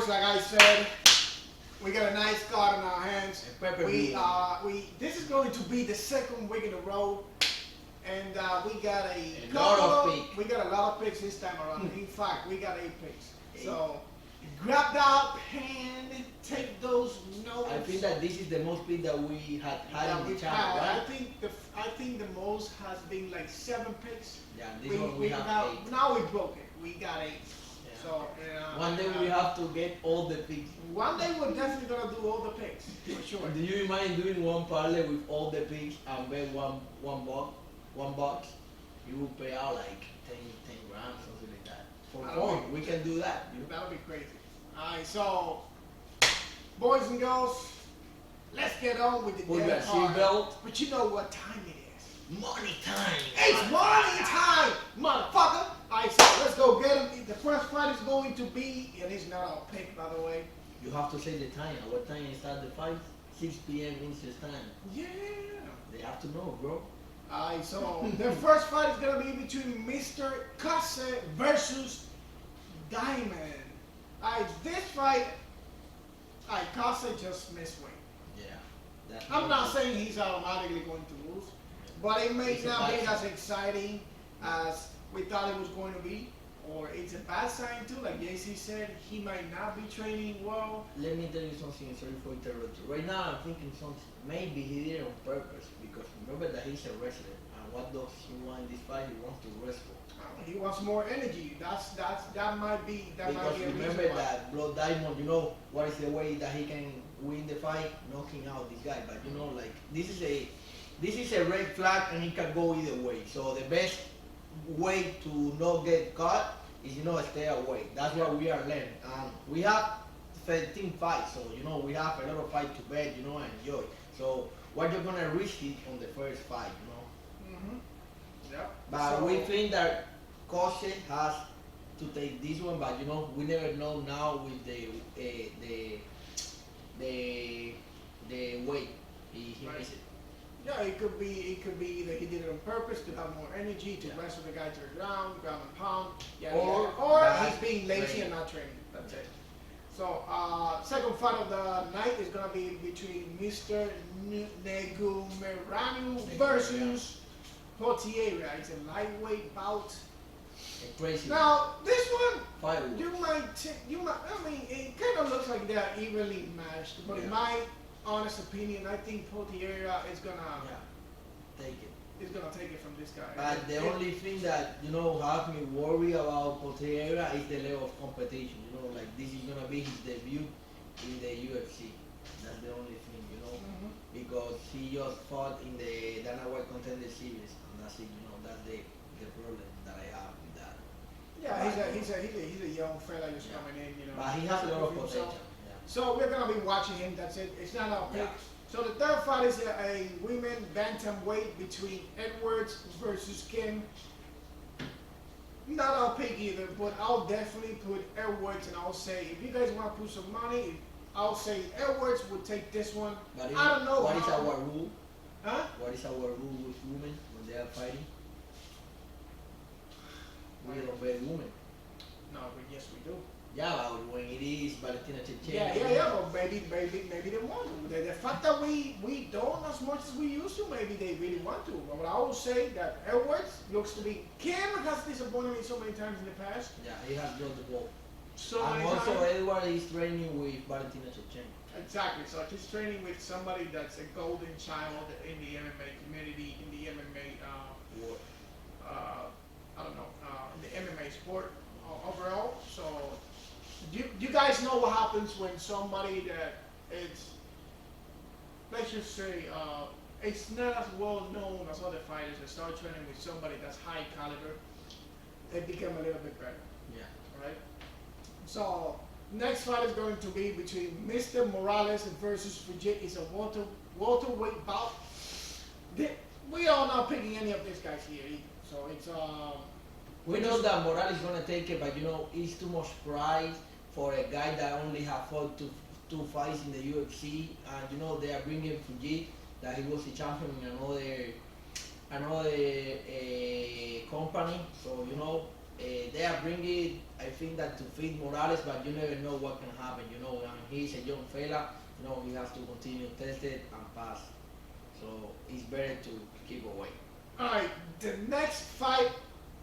boys, like I said, we got a nice card in our hands. This is going to be the second week in a row, and we got a lot of picks. We got a lot of picks this time around. In fact, we got 8 picks. So grab that pen, take those notes. I think that this is the most pick that we had in the channel, right? I think the most has been like 7 picks. Yeah, this one we have 8. Now we broke it. We got 8. Yeah. So one day we have to get all the picks. One day we're definitely gonna do all the picks for sure. Do you mind doing one parlay with all the picks and bet one box? You will pay out like 10 grand, something like that. For fun, we can do that. That'll be crazy. Alright, so boys and girls, let's get on with the damn card. But you know what time it is? Money time! It's money time, motherfucker! Alright, so let's go get him. The first fight is going to be, and it's not our pick, by the way. You have to say the time. What time is start the fight? 6 p.m. Eastern time. Yeah. They have to know, bro. Alright, so the first fight is gonna be between Mr. Kase versus Diamond. Alright, this fight, Kase just missed weight. Yeah. I'm not saying he's automatically going to lose, but it may not be as exciting as we thought it was going to be. Or it's a bad sign too, like JC said, he might not be training well. Let me tell you something, sorry for interrupting. Right now I'm thinking something, maybe he did it on purpose, because remember that he's a wrestler, and what does he want in this fight? He wants to wrestle. He wants more energy. That might be a reason remember that Blood Diamond, you know, what is the way that he can win the fight? Knocking out this guy. But you know, like this is a red flag and it can go either way. So the best way to not get caught is, you know, stay away. That's what we are learning. We have 13 fights, so you know we have a lot of fight to bet, you know, and enjoy. So what you're gonna risk it on the first fight, you know. Yeah. But we think that Kase has to take this one, but you know we never know now with the weight he missed it. Yeah, it could be either he did it on purpose to have more energy, to wrestle the guy to the ground and pound. Yeah, or he's being lazy and not training. That's it. So, second fight of the night is gonna be between Mr. Negumeranu versus Portieria. It's a lightweight bout. Crazy. Now, this one, you might, I mean, it kind of looks like they're evenly matched, but in my honest opinion, I think Portieria is gonna take it. Is gonna take it from this guy. But the only thing that, you know, have me worried about Portieria is the level of competition. You know, like this is gonna be his debut in the UFC. That's the only thing, you know, because he just fought in the Dana White Contender Series, and that's it. You know, that's the problem that I have with that. Yeah, he's a young fella just coming in, you know. But he has a lot of potential. So we're gonna be watching him. That's it. It's not our pick. So the third fight is a women bantamweight between Edwards versus Kim. Not our pick either, but I'll definitely put Edwards, and I'll say if you guys want to put some money, I'll say Edwards would take this one. But I don't know. What is our rule? Huh? What is our rule with women when they are fighting? We don't bet women. No, but yes we do. Yeah, but when it is Valentina Shevchenko. Yeah, but maybe they want to. The fact that we don't as much as we used to, maybe they really want to. But I will say that Edwards looks to be. Kim has disappointed me so many times in the past. Yeah, he has dropped the ball. And also Edwards is training with Valentina Shevchenko. Exactly. So he's training with somebody that's a golden child in the MMA community, in the MMA I don't know, in the MMA sport overall. So. You guys know what happens when somebody that it's, let's just say, it's not as well known as other fighters that start training with somebody that's high caliber, they become a little bit better. Yeah. Right? So, next fight is going to be between Mr. Morales versus Fujit. It's a welterweight bout. We are not picking any of these guys here either. So it's we know that Morales is gonna take it, but you know, it's too much price for a guy that only have fought two fights in the UFC, and you know they are bringing Fuji, that he was the champion in another company. So you know, They are bringing, I think that to feed Morales, but you never know what can happen. You know, and he's a young fella. You know, he has to continue tested and pass. So it's better to keep away. Alright, the next fight,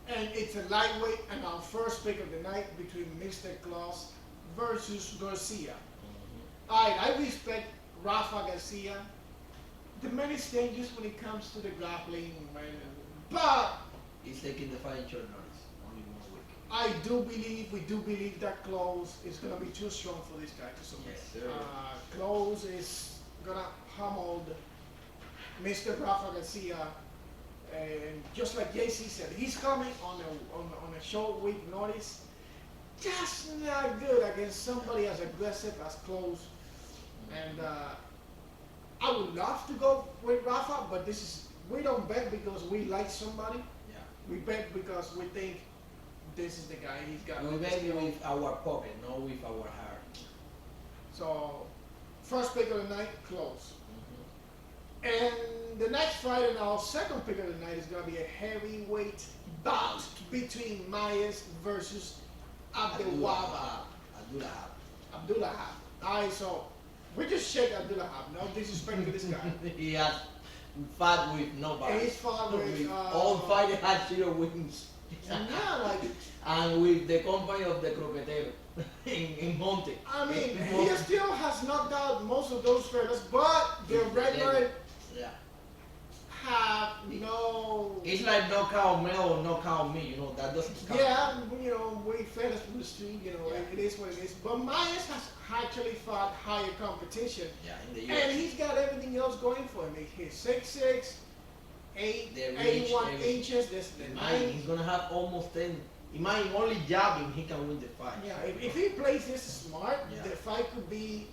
and it's a lightweight, and our first pick of the night between Mr. Claus versus Garcia. Alright, I respect Rafa Garcia. The man is dangerous when it comes to the grappling, man. But He's taking the fight in short notice, only 1 week. we do believe that Close is gonna be too strong for this guy to submit. Yes, sir. Close is gonna pummel Mr. Rafa Garcia, and just like JC said, he's coming on a short week notice. Just not good against somebody as aggressive as Close. And I would love to go with Rafa, but we don't bet because we like somebody. Yeah. We bet because we think this is the guy. He's got. We bet with our pocket, not with our heart. So, first pick of the night, Close. And the next fight and our second pick of the night is going to be a heavyweight bout between Myers versus Abdulwahab. Abdulwahab. Alright, so we just shake Abdulwahab. No disrespect to this guy. He has fought with nobody. He's fought with all fighters had 0 wins. yeah, like And with the company of the Croquetero in Monte. I mean, he still has knocked out most of those fellas, but the regular Yeah. have no. It's like knockout me or knockout me, you know, that doesn't count. Yeah, you know, we fellas from the street, you know, Yeah. it is what it is. But Myers has actually fought higher competition. Yeah, in the And UFC. he's got everything else going for him. He's 6'6", The reach, 81 everything. inches. This the Imagine, he's gonna have almost 10. Imagine only jabbing, he can win the fight. Yeah, if he plays this smart, Yeah. the fight could be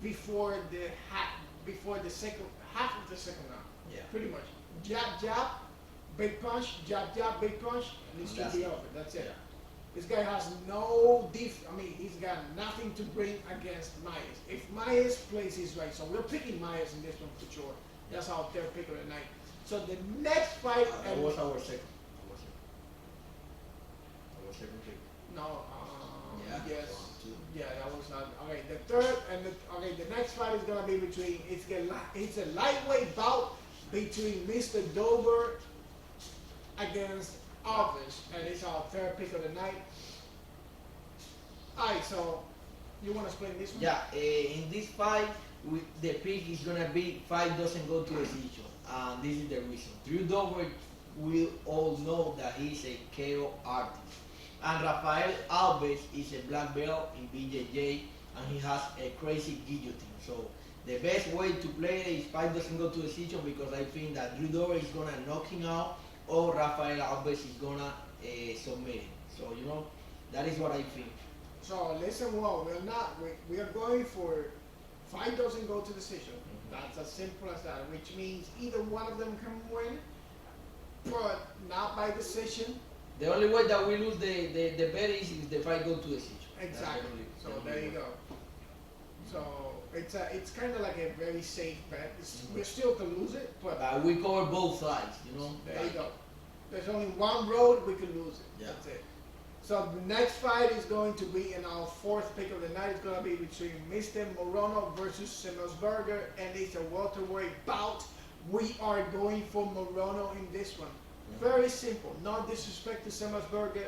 before the second half of the second round. Yeah. Pretty much. Jab, jab, big punch, jab, jab, big punch, and this should That's be it. over. That's it. Yeah. This guy has no he's got nothing to bring against Myers. If Myers plays his right, so we're picking Myers in this one for sure. That's our third pick of the night. So the next fight, That and was our second. Our second pick. no, Yeah. yes, 1, 2. yeah, that was not okay. The third and the next fight is gonna be between it's a lightweight bout between Mr. Dober against Alves, and it's our third pick of the night. Alright, so you wanna explain this one? Yeah, in this fight, the pick is gonna be fight doesn't go to decision, and this is the reason. Drew Dober, we all know that he's a KO artist, and Rafael Alves is a black belt in BJJ, and he has a crazy guillotine. So the best way to play it is fight doesn't go to decision, because I think that Drew Dober is gonna knock him out, or Rafael Alves is gonna submit him. So you know, that is what I think. So listen, well, we are going for fight doesn't go to decision. That's as simple as that, which means either one of them can win, but not by decision. The only way that we lose the bet is if the fight go to decision. Exactly. So That's the there only you way. go. So it's kind of like a very safe bet. We still could lose it, but But we cover both sides, you know. there you like- go. There's only one road we could lose it. Yeah. That's it. So the next fight is going to be in our fourth pick of the night. It's going to be between Mr. Morono versus Simmelsberger, and it's a welterweight bout. We are going for Morono in this one. Very simple. No disrespect to Simmelsberger,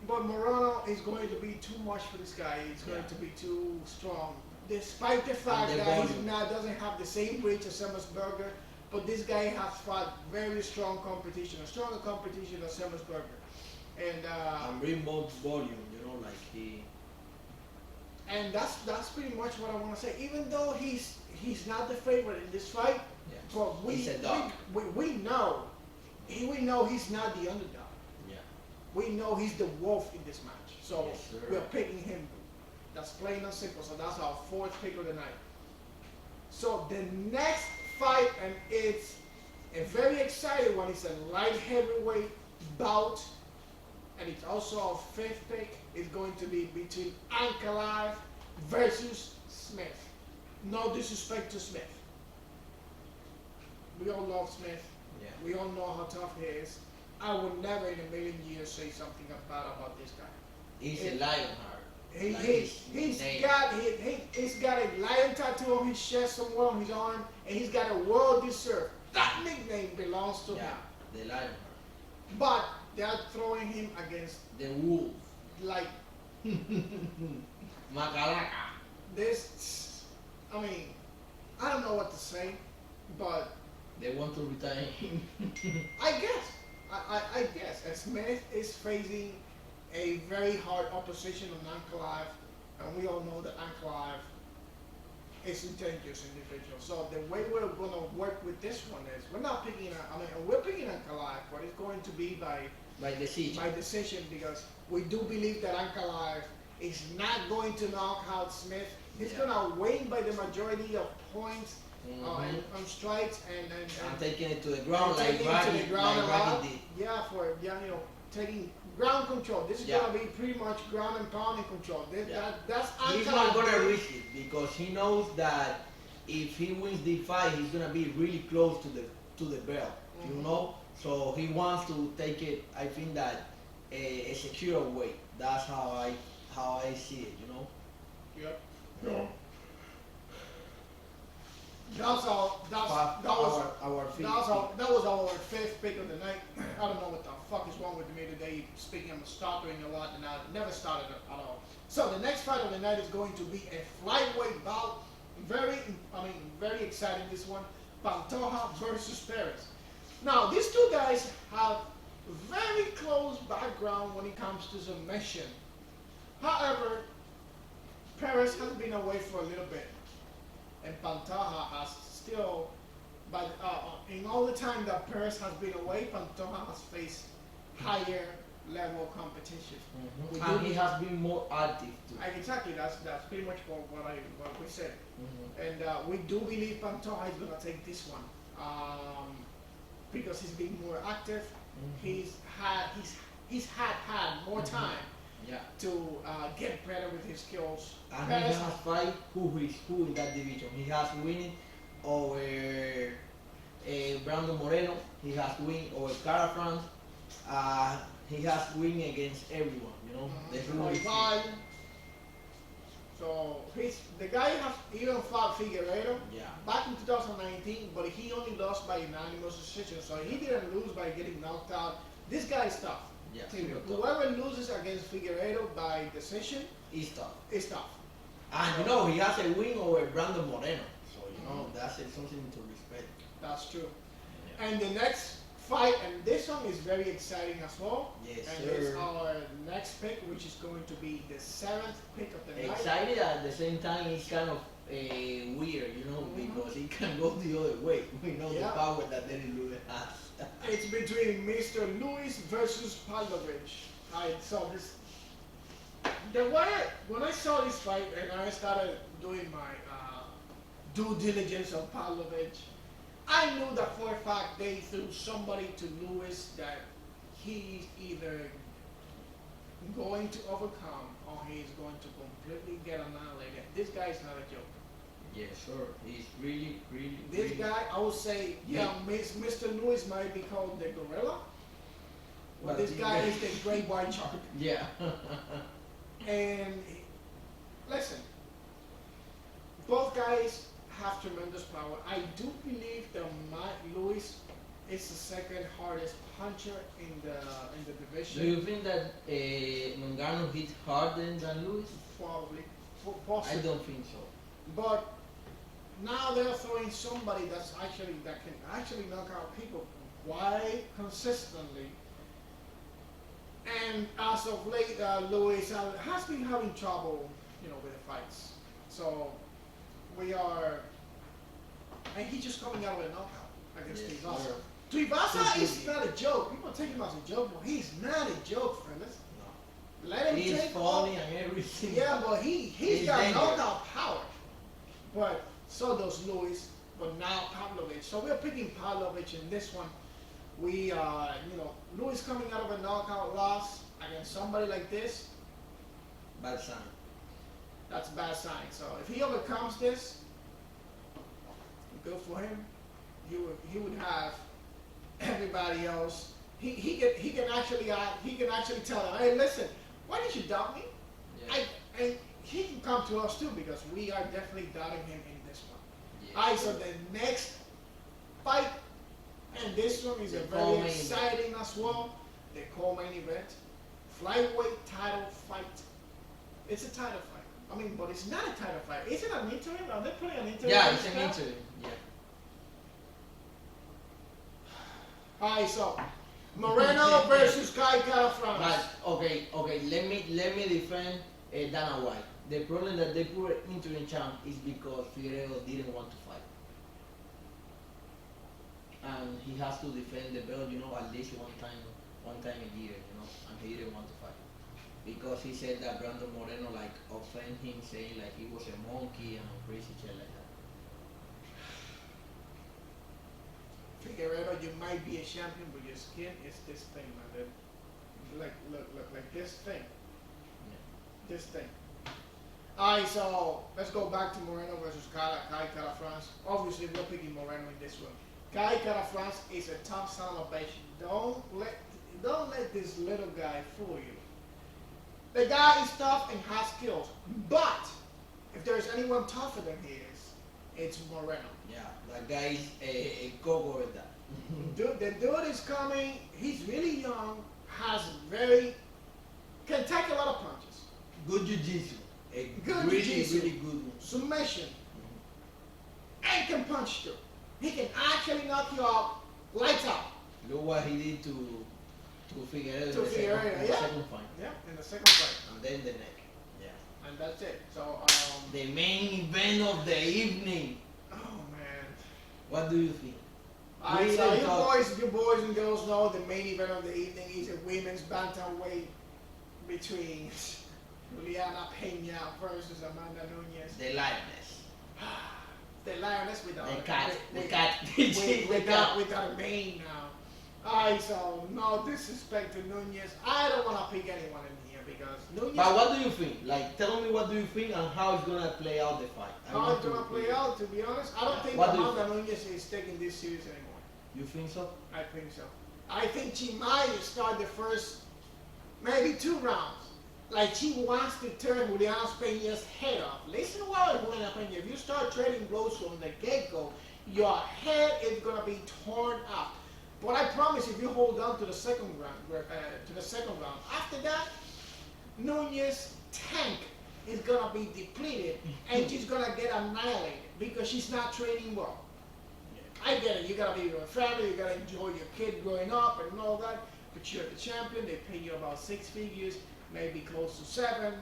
but Morono is going to be too much for this guy. It's going to be too strong. Despite the fact the that he volume. doesn't have the same reach as Simmelsberger, but this guy has fought very strong competition, a stronger competition than Simmelsberger. And bring both volume, you know, like he. and that's pretty much what I want to say. Even though he's not the favorite in this fight, Yeah. but He's a dog. we know he's not the underdog. Yeah. We know he's the wolf in this match. So Yes, sir. we're picking him. That's plain and simple. So that's our fourth pick of the night. So the next fight, and it's a very exciting one. It's a light heavyweight bout, and it's also our fifth pick. Is going to be between Ankalaev versus Smith. No disrespect to Smith. We all love Smith. Yeah. We all know how tough he is. I would never in a million years say something bad about this guy. He's a lion heart. He's got a lion tattoo on his chest somewhere on his arm, and he's got a world deserved. That nickname belongs to him. The lion heart. But they're throwing him against the wolf. Like Macalaca. This, I mean, I don't know what to say, but they want to retire him. I guess. And Smith is facing a very hard opposition on Ankalaev, and we all know that Ankalaev is a dangerous individual. So the way we're going to work with this one is we're not picking. We're picking Ankalaev, but it's going to be by decision, because we do believe that Ankalaev is not going to knock out Smith. He's going to win by the majority of points on strikes and taking it to the ground like Rocky did. Yeah, taking ground control. This is going to be pretty much ground and pound and control. That's he's not going to risk it because he knows that if he wins the fight, he's going to be really close to the belt. You know, so he wants to take it. I think that a secure way. That's how I see it. You know. Yep. No. That was our fifth pick of the night. I don't know what the fuck is wrong with me today. Speaking, I'm stuttering a lot, and I never started at all. So the next fight of the night is going to be a flyweight bout. Very exciting. This one, Pantoja versus Perez. Now these two guys have very close background when it comes to submission. However, Perez has been away for a little bit, and Pantoja has still, but in all the time that Perez has been away, Pantoja has faced higher level competition. And he has been more active too. Exactly, that's pretty much what we said. And we do believe Pantoja is going to take this one because he's been more active. He's had more time to get better with his skills. And he has fight who in that division. He has win over Brandon Moreno. He has win over Cara France. He has win against everyone. You know, So the guy has even fought Figueiredo back in 2019, but he only lost by unanimous decision. So he didn't lose by getting knocked out. This guy is tough. Yeah, whoever loses against Figueiredo by decision is tough. Is tough. And you know, he has a win over Brandon Moreno. So you know, that's something to respect. That's true. Yeah. And the next fight, and this one is very exciting as well. Yes, and sir. it's our next pick, which is going to be the 7th pick of the night. Excited at the same time, it's kind of weird, you know, because it can go the other way. We know the power that Dennis Lewis has. It's between Mr. Lewis versus Pavlovich. I saw this. When I saw this fight and I started doing my due diligence on Pavlovich, I knew that for a fact they threw somebody to Lewis that he's either going to overcome or he's going to completely get annihilated. This guy is not a joke. Yes, sir. He's really. This guy, I would say, Mr. Lewis might be called the gorilla, but this guy is the great white shark. Yeah. And listen, both guys have tremendous power. I do believe that Lewis is the second hardest puncher in the division. Do you think that Ngannou hit harder than Lewis? Probably. Possibly. I don't think so. But now they're throwing somebody that can actually knock out people quite consistently. And as of late, Lewis has been having trouble, with the fights. So and he's just coming out with a knockout against Tuivasa. Tuivasa is not a joke. People take him as a joke, but he's not a joke, fellas. No. Let him he's take funny and everything. Yeah, but he's got dangerous. Knockout power. But so does Lewis, but now Pavlovich. So we're picking Pavlovich in this one. We Lewis coming out of a knockout loss against somebody like this. Bad sign. That's a bad sign. So if he overcomes this, good for him. He would have everybody else he can actually tell them, hey, listen, why did you doubt me? Yeah. And he can come to us too because we are definitely doubting him in this one. Yeah. All right, so the next fight, and this one is The a co-main very event. exciting as well. The co-main event, flyweight title fight. It's a title fight. I mean, but it's not a title fight. Is it an interim? Are they putting an interim? Yeah, on it's this an belt? interim. Yeah. All right, so Moreno versus Kai Kara-France. But okay, let me defend Dana White. The problem that they put interim champ is because Figueiredo didn't want to fight, and he has to defend the belt, at least one time a year, and he didn't want to fight because he said that Brandon Moreno like offended him, saying like he was a monkey and crazy shit like that. Figueredo, you might be a champion, but your skin is this thing, man. Like this thing. This thing. Alright, so let's go back to Moreno versus Kai Kara-France. Obviously, we're picking Moreno in this one. Kai Kara-France is a tough son of a bitch. Don't let this little guy fool you. The guy is tough and has skills, but if there's anyone tougher than he is, it's Moreno. Yeah, that guy is a go with that. The dude is coming. He's really young. Can take a lot of punches. Good jiu-jitsu. A Good really, jiu-jitsu. really good one. Submission. And can punch too. He can actually knock you out, lights out. Look what he did to Figueiredo in To the Figueiredo, yeah. second fight. Yeah, in the second fight. And then the neck. Yeah. And that's it. So, The main event of the evening. oh man. What do you think? Alright, so Really you boys and girls know the main event of the evening is a women's bantamweight between Juliana Peña versus Amanda Nuñez. The lioness. The lioness without The cat. with- The cat. without a mane now. Alright, so no disrespect to Nuñez. I don't want to pick anyone in here because Nuñez. But what do you think? Like, tell me what do you think and how it's gonna play out the fight. I How want it's gonna to play out? To be honest, I don't think What do you Amanda Nuñez is taking this serious anymore. You think so? I think so. I think she might start the first, maybe 2 rounds. Like she wants to turn Juliana Peña's head off. Listen well, Juliana Peña. If you start trading blows from the get-go, your head is gonna be torn up. But I promise, if you hold on to the second round, after that, Nuñez tank is gonna be depleted, and she's gonna get annihilated because she's not training well. I get it. You gotta be with your family. You gotta enjoy your kid growing up and all that. But you're the champion. They pay you about 6 figures, maybe close to 7.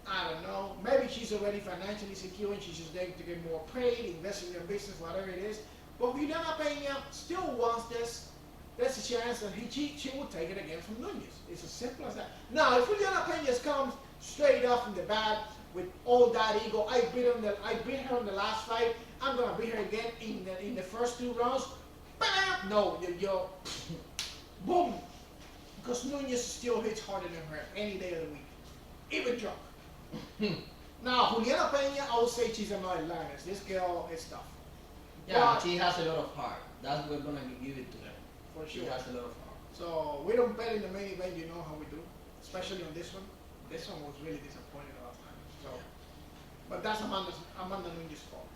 I don't know. Maybe she's already financially secure and she's just there to get more paid, invest in your business, whatever it is. But Juliana Peña still wants this. There's a chance that she will take it again from Nuñez. It's as simple as that. Now, if Juliana Peña comes straight off in the bat with all that ego, I beat her in the last fight. I'm gonna beat her again in the first 2 rounds. Bam! No, you're boom. Because Nuñez still hits harder than her any day of the week, even drunk. Now, Juliana Peña, I would say she's another lioness. This girl is tough. Yeah, But she has a lot of heart. That's what we're gonna give it to her. for She sure. has a lot of heart. So we don't bet in the main event. You know how we do, especially on this one. This one was really disappointing last time. So, Yeah. but that's Amanda Nuñez's fault.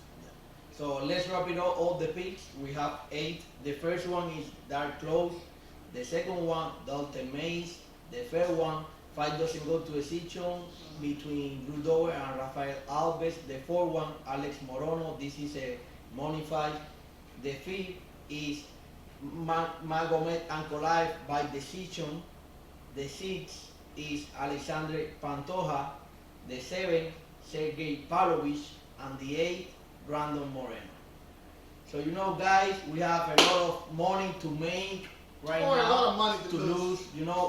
So let's wrap it up. All the picks. We have 8. The first one is Dark Close. The second one, Dalton Mays. The third one, fight doesn't go to decision between Rudover and Rafael Alves. The fourth one, Alex Morono. This is a money fight. The fifth is Magomed Ankalaev by decision. The sixth is Alexandre Pantoja. The seventh, Sergey Pavlovich. And the eighth, Brandon Moreno. So guys, we have a lot of money to make right Or a now, lot of money to lose,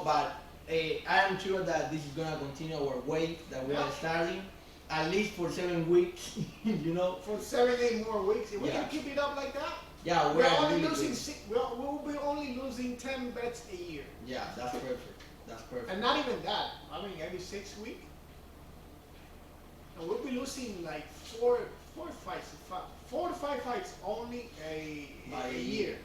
but I am sure that this is gonna continue our wave that we are starting, at least for 7 weeks, For 7-8 more weeks, if we Yeah. can keep it up like that, Yeah, we're we're only really losing good. we'll be only losing 10 bets a year, Yeah, that's perfect. That's perfect. and not even that. I mean, every 6 weeks, and we'll be losing like 4 to 5 fights only a By a year.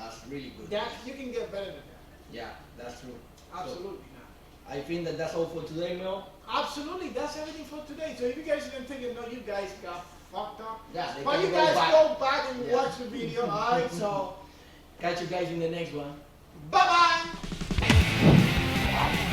That's really good. That you can get better than that. Yeah, that's true. Absolutely not. So, I think that that's all for today, Mel. Absolutely, that's everything for today. So if you guys didn't think, no, you guys got fucked up. Yeah, they But can you go guys back. go back and Yeah. watch the video. All right, so Catch you guys in the next one. bye bye.